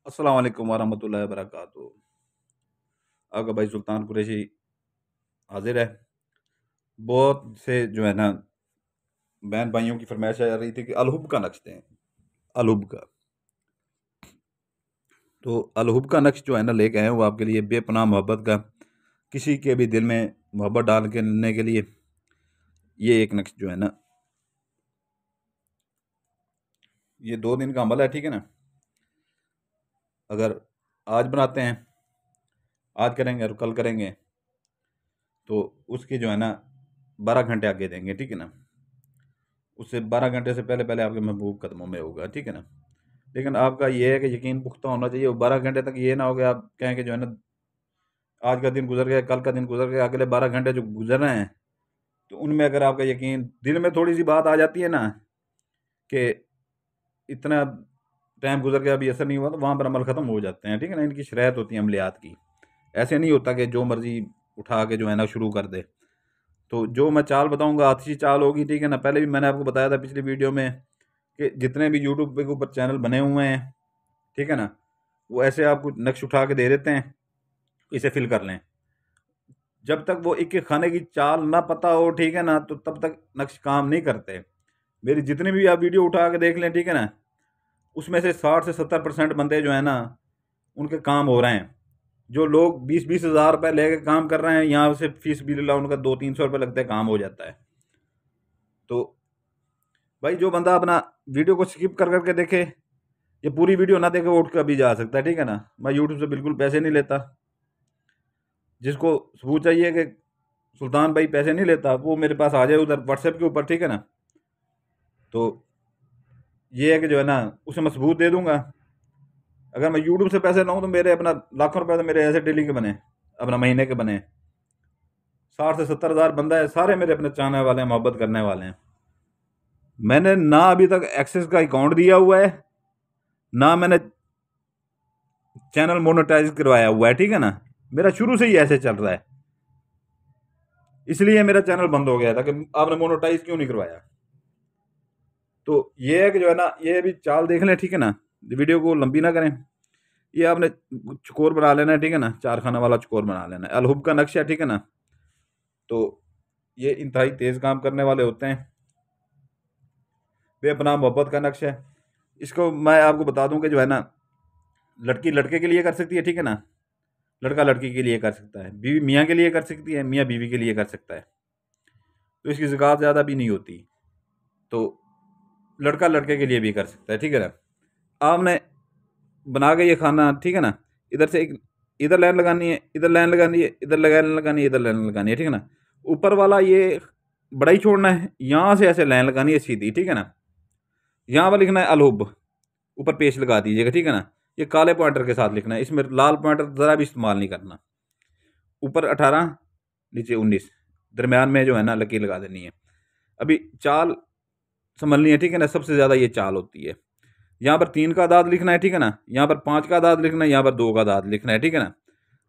अस्सलाम वालेकुम वरहमतुल्लाहि वबरकातुहू। आपका भाई सुल्तान कुरैशी हाजिर है। बहुत से जो है ना बहन भाइयों की फरमाइश आ रही थी कि अलहुब का नक्श दें। अलहुब का तो अलहुब का नक्श जो है ना लेके आए हैं वो आपके लिए बेपनाह मोहब्बत का, किसी के भी दिल में मोहब्बत डालने के लिए ये एक नक्श जो है ना, ये 2 दिन का अमल है। ठीक है ना। अगर आज बनाते हैं, आज करेंगे और कल करेंगे तो उसके जो है ना 12 घंटे आगे देंगे। ठीक है ना। उससे 12 घंटे से पहले पहले आपके महबूब कदमों में होगा। ठीक है ना। लेकिन आपका ये है कि यकीन पुख्ता होना चाहिए। 12 घंटे तक ये ना हो कि आप कहें कि जो है ना आज का दिन गुजर गया, कल का दिन गुजर गया, अगले 12 घंटे जो गुजर रहे हैं तो उनमें अगर आपका यकीन, दिल में थोड़ी सी बात आ जाती है ना कि इतना टाइम गुजर गया अभी असर नहीं हुआ, तो वहाँ पर अमल ख़त्म हो जाते हैं। ठीक है ना। इनकी शरायत होती है अमलियात की। ऐसे नहीं होता कि जो मर्जी उठा के जो है ना शुरू कर दे। तो जो मैं चाल बताऊंगा अच्छी चाल होगी। ठीक है ना। पहले भी मैंने आपको बताया था पिछली वीडियो में कि जितने भी यूट्यूब के ऊपर चैनल बने हुए हैं, ठीक है ना, वो ऐसे आपको नक्श उठा के दे देते हैं, इसे फिल कर लें। जब तक वो एक एक खाने की चाल ना पता हो, ठीक है ना, तो तब तक नक्श काम नहीं करते। मेरी जितनी भी आप वीडियो उठा के देख लें, ठीक है ना, उसमें से 60 से 70% बंदे जो है ना उनके काम हो रहे हैं। जो लोग 20-20 हज़ार रुपये लेके काम कर रहे हैं, यहाँ से फीस भी ला उनका 200-300 रुपये लगता है, काम हो जाता है। तो भाई जो बंदा अपना वीडियो को स्किप कर करके देखे, ये पूरी वीडियो ना देखे, वो उठ कर भी जा सकता है। ठीक है ना। मैं यूट्यूब से बिल्कुल पैसे नहीं लेता। जिसको सबूत चाहिए कि सुल्तान भाई पैसे नहीं लेता, वो मेरे पास आ जाए उधर व्हाट्सएप के ऊपर। ठीक है ना। तो ये है कि जो है ना उसे मैं सबूत दे दूंगा। अगर मैं यूट्यूब से पैसे लाऊं तो मेरे अपना लाखों रुपए तो मेरे ऐसे डेली के बने, अपना महीने के बने। 60 से 70 हज़ार बंदा है, सारे मेरे अपने चाहने वाले हैं, मोहब्बत करने वाले हैं। मैंने ना अभी तक एक्सेस का अकाउंट दिया हुआ है, ना मैंने चैनल मोनेटाइज करवाया हुआ है। ठीक है ना। मेरा शुरू से ही ऐसे चल रहा है, इसलिए मेरा चैनल बंद हो गया था कि आपने मोनेटाइज क्यों नहीं करवाया। तो ये है कि जो है ना ये भी चाल देख लें। ठीक है ना। वीडियो को लंबी ना करें। ये आपने चकोर बना लेना है। ठीक है ना। 4 खाना वाला चकोर बना लेना है। अलहुब का नक्शा। ठीक है ना। तो ये इंतहाई तेज़ काम करने वाले होते हैं, बेपनाह मोहब्बत का नक्शा है। इसको मैं आपको बता दूं कि जो है ना लड़की लड़के के लिए कर सकती है। ठीक है ना। लड़का लड़की के लिए कर सकता है, बीवी मियाँ के लिए कर सकती है, मियाँ बीवी के लिए कर सकता है। तो इसकी ज़कात ज़्यादा भी नहीं होती। तो लड़का लड़के के लिए भी कर सकता है। ठीक है ना। आपने बना के ये खाना, ठीक है ना, इधर से एक, इधर लाइन लगानी है, इधर लाइन लगानी है, इधर लाइन लगानी है, इधर लाइन लगानी है। ठीक है ना। ऊपर वाला ये बड़ा ही छोड़ना है, यहाँ से ऐसे लाइन लगानी है सीधी। ठीक है ना। यहाँ पर लिखना है अलहुब, ऊपर पेश लगा दीजिएगा। ठीक है ना। ये काले पॉइंटर के साथ लिखना है, इसमें लाल पॉइंटर ज़रा भी इस्तेमाल नहीं करना। ऊपर 18, नीचे 19, दरमियान में जो है ना लकीर लगा देनी है। अभी चाल संभलनी है। ठीक है ना। सबसे ज़्यादा ये चाल होती है। यहाँ पर 3 का दाद लिखना है। ठीक है ना। यहाँ पर 5 का दाद लिखना है, यहाँ पर 2 का दाद लिखना है। ठीक है ना।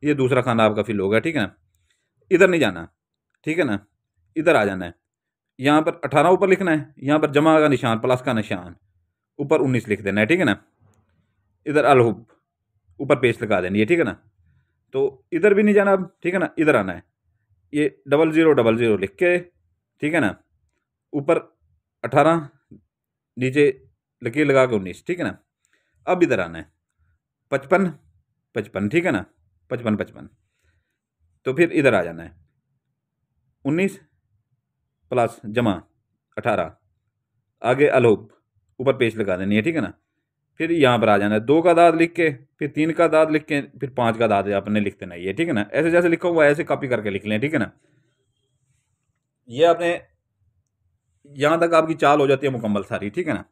ये दूसरा खाना आपका फिल होगा। ठीक है ना। इधर नहीं जाना। ठीक है ना। इधर आ जाना है। यहाँ पर 18 ऊपर लिखना है, यहाँ पर जमा का निशान, प्लस का निशान, ऊपर 19 लिख देना है। ठीक है ना। इधर अलहुब, ऊपर पेस्ट लगा देनी है। ठीक है ना। तो इधर भी नहीं जाना अब। ठीक है ना। इधर आना है, ये 0000 लिख के, ठीक है ना, ऊपर 18, नीचे लकीर लगा के 19। ठीक है ना। अब इधर आना है 55 55। ठीक है ना। 55 55। तो फिर इधर आ जाना है 19 प्लस जमा 18, आगे अलहुब, ऊपर पेच लगा देनी है। ठीक है ना। फिर यहाँ पर आ जाना है 2 का दाद लिख के, फिर 3 का दाद लिख के, फिर 5 का दाद आपने लिख देना है। ठीक है ना। ऐसे जैसे लिखा हुआ है ऐसे कॉपी करके लिख लें। ठीक है ना। ये आपने यहाँ तक आपकी चाल हो जाती है मुकम्मल सारी। ठीक है ना।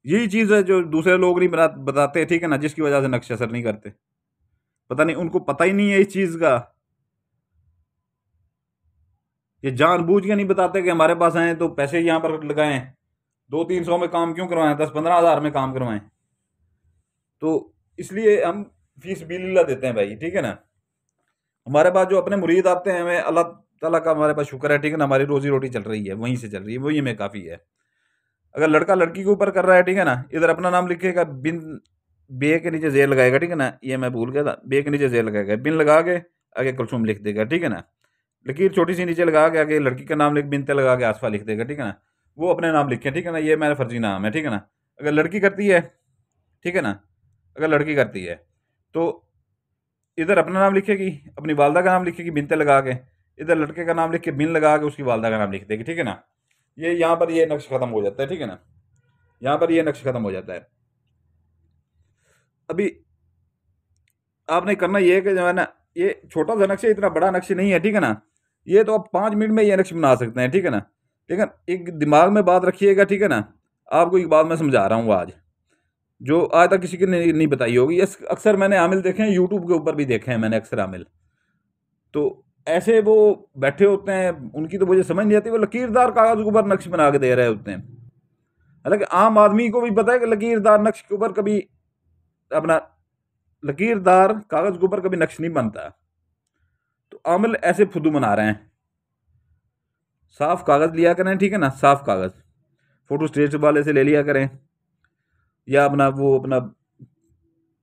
यही चीज़ है जो दूसरे लोग नहीं बताते। ठीक है ना। जिसकी वजह से नक्शे असर नहीं करते। पता नहीं, उनको पता ही नहीं है इस चीज़ का। ये जानबूझ के नहीं बताते कि हमारे पास आए तो पैसे यहाँ पर लगाएं, 200-300 में काम क्यों करवाएं, 10-15 हज़ार में काम करवाएं। तो इसलिए हम फीस बिल्ला देते हैं भाई। ठीक है ना। हमारे पास जो अपने मुरीद आते हैं, हमें अल्लाह ताला का हमारे पास शुक्र है। ठीक है ना। हमारी रोजी रोटी चल रही है, वहीं से चल रही है, वही हमें काफ़ी है। अगर लड़का लड़की के ऊपर कर रहा है, ठीक है ना, इधर अपना नाम लिखेगा बिन बे के नीचे जेर लगाएगा, ठीक है ना, ये मैं भूल गया था, बे के नीचे जेर लगाएगा, बिन लगा के आगे कुलसुम लिख देगा, ठीक है ना। लकीर छोटी सी नीचे लगा के आगे लड़की का नाम लिख, बिनते लगा के आसफा लिख देगा, ठीक है ना। वो अपने नाम लिखे, ठीक है ना, ये मेरा फर्जी नाम है, ठीक है ना। अगर लड़की करती है, ठीक है ना, अगर लड़की करती है तो इधर अपना नाम लिखेगी, अपनी वालदा का नाम लिखेगी बिनते लगा के, इधर लड़के का नाम लिख के बिन लगा के उसकी वालदा का नाम लिख देगी, ठीक है ना। ये यहाँ पर ये नक्श खत्म हो जाता है, ठीक है ना, यहाँ पर ये नक्श खत्म हो जाता है। अभी आपने करना ये है कि जो है ना, ये छोटा सा नक्श है, इतना बड़ा नक्श नहीं है, ठीक है ना। ये तो आप 5 मिनट में ये नक्श बना सकते हैं, ठीक है ना। लेकिन एक दिमाग में बात रखिएगा, ठीक है ना, आपको एक बात मैं समझा रहा हूँ आज, जो आज तक किसी की नहीं बताई होगी। अक्सर मैंने आमिल देखे हैं, यूट्यूब के ऊपर भी देखे हैं मैंने अक्सर आमिल, तो ऐसे वो बैठे होते हैं, उनकी तो मुझे समझ नहीं आती, वो लकीरदार कागज के ऊपर नक्श बना के दे रहे होते हैं। हालांकि आम आदमी को भी पता है कि लकीरदार नक्श के ऊपर कभी अपना लकीरदार कागज के ऊपर कभी नक्श नहीं बनता। तो आमिल ऐसे फुदू बना रहे हैं। साफ कागज लिया करें, ठीक है ना, साफ कागज फोटो स्टेट वाले से ले लिया करें, या अपना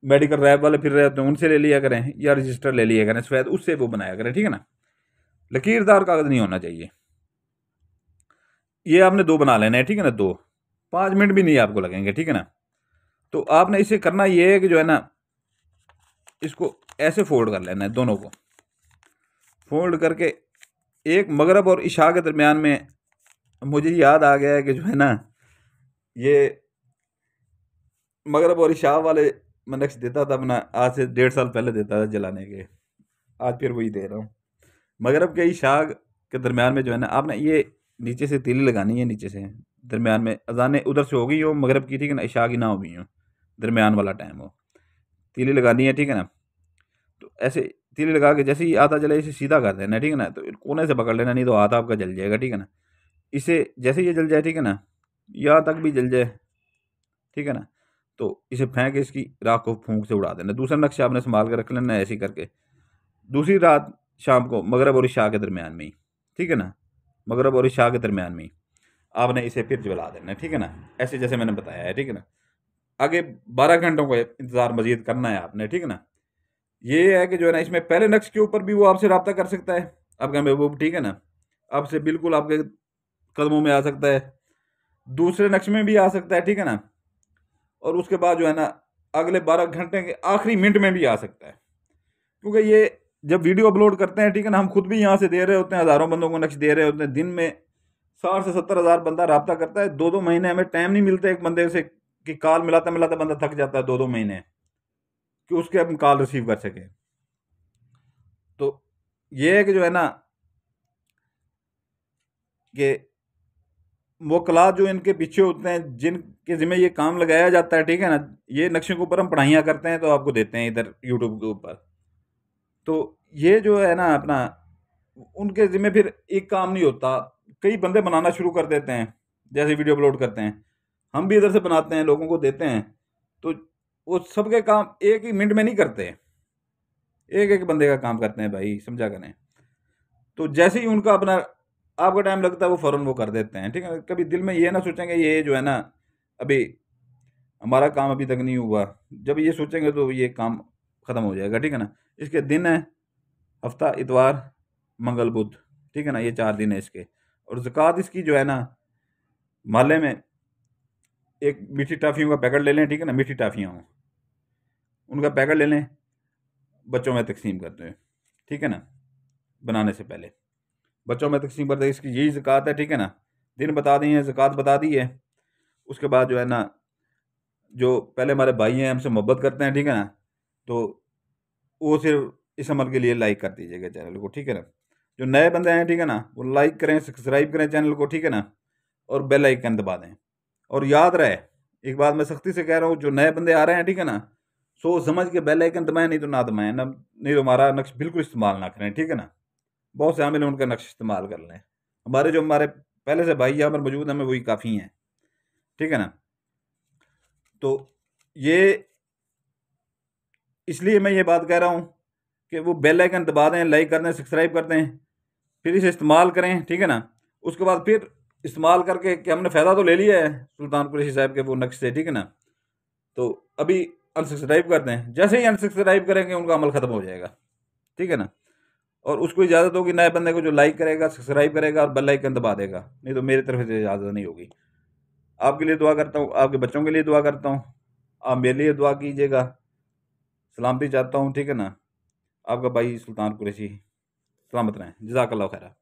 मेडिकल रैप वाले फिर रहे होते हैं उनसे ले लिया करें, या रजिस्टर ले लिया करें सफेद, उससे वो बनाया करें, ठीक है ना। लकीरदार कागज नहीं होना चाहिए। ये आपने 2 बना लेना है, ठीक है ना, 2 5 मिनट भी नहीं आपको लगेंगे, ठीक है ना। तो आपने इसे करना ये है कि जो है ना, इसको ऐसे फोल्ड कर लेना है, दोनों को फोल्ड करके एक मगरब और इशा के दरमियान में, मुझे याद आ गया है कि जो है ना, ये मगरब और इशा वाले मैं नक्श देता था अपना, आज से 1.5 साल पहले देता था जलाने के, आज फिर वही दे रहा हूँ। मगरब के इशा के दरमियान में जो है ना, आपने ये नीचे से तीली लगानी है, नीचे से दरमियान में, अजानें उधर से हो गई हो मगरब की, ठीक है ना, इशा की ना हो गई हो, दरमियान वाला टाइम हो, तीली लगानी है, ठीक है ना। तो ऐसे तीली लगा के जैसे ही आता जले इसे सीधा कर देना है, ठीक है ना, तो कोने से पकड़ लेना, नहीं तो हाथ आपका जल जाएगा, ठीक है ना। इसे जैसे ये जल जाए, ठीक है ना, यहाँ तक भी जल जाए, ठीक है ना, तो इसे फेंक के इसकी राख को फूंक से उड़ा देना। दूसरा नक्शा आपने संभाल के रख लेना है, ऐसे ही करके दूसरी रात शाम को मगरब और इशा के दरमियान में ही, ठीक है ना, मगरब और इशा के दरमियान में ही आपने इसे फिर जला देना है, ठीक है ना, ऐसे जैसे मैंने बताया है, ठीक है ना। आगे 12 घंटों का इंतज़ार मजीद करना है आपने, ठीक है ना। ये है कि जो है ना, इसमें पहले नक्श के ऊपर भी वो आपसे रब्ता कर सकता है, आपका महबूब, ठीक है ना, आपसे बिल्कुल आपके कदमों में आ सकता है, दूसरे नक्श में भी आ सकता है, ठीक है ना, और उसके बाद जो है ना, अगले 12 घंटे के आखिरी मिनट में भी आ सकता है। क्योंकि ये जब वीडियो अपलोड करते हैं, ठीक है ना, हम खुद भी यहाँ से दे रहे होते हैं, हज़ारों बंदों को नक्श दे रहे होते हैं, दिन में 60 से 70 हज़ार बंदा रब्ता करता है। 2-2 महीने हमें टाइम नहीं मिलता एक बंदे से कि कॉल मिलाता मिलाता बंदा थक जाता है 2-2 महीने कि उसके हम कॉल रिसीव कर सकें। तो ये है कि जो है ना, कि वकलात जो इनके पीछे होते हैं, जिनके ज़िम्मे ये काम लगाया जाता है, ठीक है ना, ये नक्शे के ऊपर हम पढ़ाइयाँ करते हैं तो आपको देते हैं इधर यूट्यूब के ऊपर। तो ये जो है ना अपना, उनके ज़िम्मे फिर एक काम नहीं होता, कई बंदे बनाना शुरू कर देते हैं, जैसे वीडियो अपलोड करते हैं, हम भी इधर से बनाते हैं, लोगों को देते हैं, तो वो सबके काम एक ही मिनट में नहीं करते, एक एक बंदे का काम करते हैं भाई, समझा करें। तो जैसे ही उनका अपना आपका टाइम लगता है वो फ़ौरन वो कर देते हैं, ठीक है। कभी दिल में ये ना सोचेंगे ये जो है ना, अभी हमारा काम अभी तक नहीं हुआ, जब ये सोचेंगे तो ये काम ख़त्म हो जाएगा, ठीक है ना। इसके दिन है हफ्ता, इतवार, मंगल, बुध, ठीक है ना, ये 4 दिन है इसके। और ज़कात इसकी जो है ना, मोहल्ले में एक मीठी टॉफ़ियों का पैकेट ले लें, ठीक है ना, मीठी टॉफ़ियाँ हों, उनका पैकेट ले लें, बच्चों में तकसीम करते हैं, ठीक है ना, बनाने से पहले बच्चों में तकसीम करते हैं, इसकी यही ज़कात है, ठीक है ना। दिन बता दी है, ज़कात बता दी है। उसके बाद जो है ना, जो पहले हमारे भाई हैं हमसे मोहब्बत करते हैं, ठीक है ना, तो वो सिर्फ इस अमल के लिए लाइक कर दीजिएगा चैनल को, ठीक है ना। जो नए बंदे हैं, ठीक है ना, वो लाइक करें, सब्सक्राइब करें चैनल को, ठीक है ना, और बेल आइकन दबा दें। और याद रहे, एक बात मैं सख्ती से कह रहा हूँ, जो नए बंदे आ रहे हैं, ठीक है ना, सोच समझ के बेल आइकन दबाएं, नहीं तो ना दबाएं ना, नहीं तो हमारा नक्श बिल्कुल इस्तेमाल ना करें, ठीक है ना। बहुत से आमिल हैं, उनका नक्श इस्तेमाल कर लें। हमारे पहले से भाई यहाँ पर मौजूद हैं, हमें वही काफ़ी हैं, ठीक है ना। तो ये इसलिए मैं ये बात कह रहा हूँ कि वो बेल आइकन दबा दें, लाइक कर दें, सब्सक्राइब कर दें, फिर इसे इस्तेमाल करें, ठीक है ना। उसके बाद फिर इस्तेमाल करके कि हमने फ़ायदा तो ले लिया है सुल्तान कुरैशी साहब के वो नक्श से, ठीक है ना। तो अभी अनसब्सक्राइब कर दें। जैसे ही अनसब्सक्राइब करेंगे उनका अमल ख़त्म हो जाएगा, ठीक है ना। और उसको इजाज़त होगी नए बंदे को जो लाइक करेगा, सब्सक्राइब करेगा और बेल आइकन दबा देगा, नहीं तो मेरी तरफ से इजाज़त नहीं होगी। आपके लिए दुआ करता हूँ, आपके बच्चों के लिए दुआ करता हूँ, आप मेरे लिए दुआ कीजिएगा। सलामती चाहता हूँ, ठीक है ना। आपका भाई सुल्तान कुरैशी, सलामत रहें। जज़ाकल्लाह खैरा।